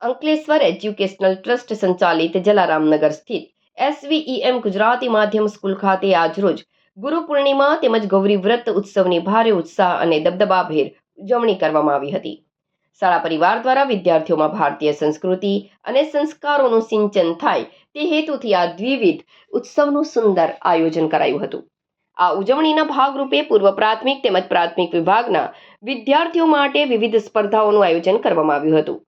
Ankleshwar educational trust સંચાલિત જલારામનગર સ્થિત SVEM Gujarati માધ્યમ સ્કૂલ ખાતે આજરોજ ગુરુ પૂર્ણિમા તેમજ ગૌરી વ્રત ઉત્સવની ભારે ઉત્સાહ અને દબદબાભેર ઉજવણી કરવામાં આવી હતી. શાળા પરિવાર દ્વારા વિદ્યાર્થીઓમાં ભારતીય સંસ્કૃતિ અને સંસ્કારોનું સિંચન થાય તે હેતુથી આ દ્વિવિધ ઉત્સવનું સુંદર આયોજન કરાયું હતું. આ ઉજવણીના ભાગરૂપે પૂર્વ પ્રાથમિક તેમજ પ્રાથમિક વિભાગના વિદ્યાર્થીઓ માટે વિવિધ સ્પર્ધાઓનું આયોજન કરવામાં આવ્યું હતું,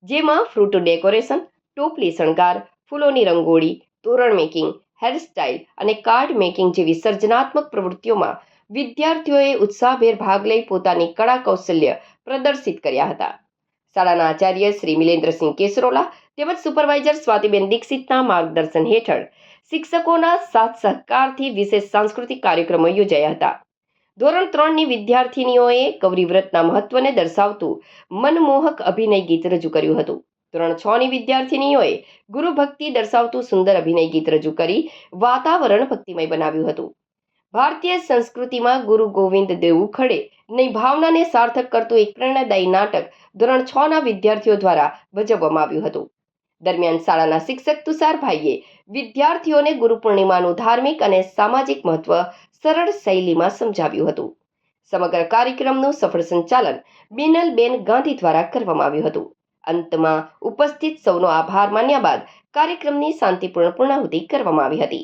જેમાં ફ્રૂટ ડેકોરેશન, ટોપલી શણગાર, ફૂલોની રંગોળી, તોરણ મેકિંગ, હેરસ્ટાઇલ અને કાર્ડ મેકિંગ જેવી સર્જનાત્મક પ્રવૃત્તિઓમાં વિદ્યાર્થીઓએ ઉત્સાહભેર ભાગ લઈ પોતાની કળા કૌશલ્ય પ્રદર્શિત કર્યા હતા. શાળાના આચાર્ય શ્રી મિલેન્દ્રસિંહ કેસરોલા તેમજ સુપરવાઇઝર સ્વાતિબેન દીક્ષિતના માર્ગદર્શન હેઠળ શિક્ષકોના સાથ સહકારથી વિશેષ સાંસ્કૃતિક કાર્યક્રમો યોજાયા હતા. ધોરણ 3ની વિદ્યાર્થીનીઓએ ગૌરી વ્રતના મહત્વને દર્શાવતું મનમોહક અભિનય ગીત રજૂ કર્યું હતું. ધોરણ 6ની વિદ્યાર્થીનીઓએ ગુરુ ભક્તિ દર્શાવતું સુંદર અભિનય ગીત રજૂ કરી વાતાવરણ ભક્તિમય બનાવ્યું હતું. ભારતીય સંસ્કૃતિમાં ગુરુ ગોવિંદ દેવ ખડેની ભાવનાને સાર્થક કરતું એક પ્રેરણાદાયી નાટક ધોરણ 6ના વિદ્યાર્થીઓ દ્વારા ભજવવામાં આવ્યું હતું. દરમિયાન શાળાના શિક્ષક તુષારભાઈએ વિદ્યાર્થીઓને ગુરુ પૂર્ણિમાનું ધાર્મિક અને સામાજિક મહત્વ સરળ શૈલીમાં સમજાવ્યું હતું. સમગ્ર કાર્યક્રમનું સફળ સંચાલન બિનલબેન ગાંધી દ્વારા કરવામાં આવ્યું હતું. અંતમાં ઉપસ્થિત સૌનો આભાર માન્યા બાદ કાર્યક્રમની શાંતિપૂર્ણ પૂર્ણાહુતિ કરવામાં આવી હતી.